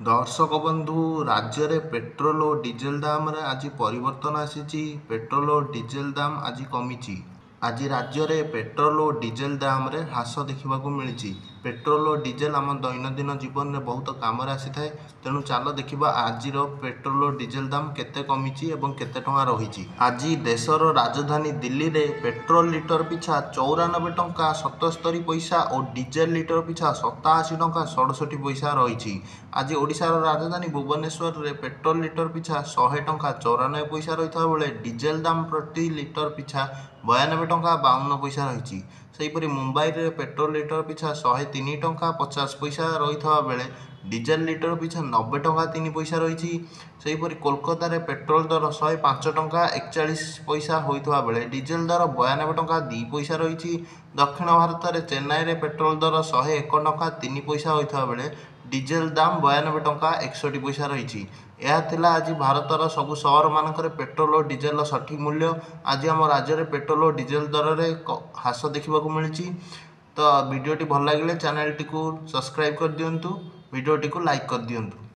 दर्शक बंधु राज्य रे पेट्रोल और डीजेल दाम रे आज परिवर्तन आसीची। पेट्रोल और डीजेल दाम आज कमिची। आज राज्य रे पेट्रोल और डीजेल दाम रे ह्रास देखा मिली। पेट्रोल और डीजेल आम दैनंदिन जीवन में बहुत काम आसी थाए। तेणु चल देखा आज पेट्रोल और डीजेल दाम केते कमिची एवं केते टंका रही। आज देशर राजधानी दिल्ली रे पेट्रोल लिटर पिछा 94 टंका 77 पैसा और डीजेल लिटर पिछा 87 टंका 67 पैसा रही। आज ओडिशार राजधानी भुवनेश्वर रे पेट्रोल लिटर पिछा 100 टंका 94 पैसा रही बेले डीजेल दाम प्रति लिटर पिछा 92 टंका 52 पैसा रही। सेहीपरि मुंबई रे पेट्रोल लिटर पिछा 103 टंका 50 पैसा रही बेले डीजेल लिटर पिछा 90 टंका 3 पैसा रही। सेहीपरि कोलकाता रे पेट्रोल दर 105 टंका 41 पैसा होता बेले डीजेल दर 92 टंका 2 पैसा रही। दक्षिण भारत में चेन्नई रे पेट्रोल दर 101 टंका 3 पैसा होता बेले डीजेल दाम 92 टंका 61 पैसा रही। यह थिला आज भारतर सबु सहर मानक पेट्रोल और डीजेल सठिक मूल्य। आज आम राज्य में पेट्रोल और डीजेल दर में ह्रास देखा मिली। तो वीडियोटी भल लगे चैनल टी सब्सक्राइब कर दिंतु, वीडियोटी को लाइक कर दिंतु।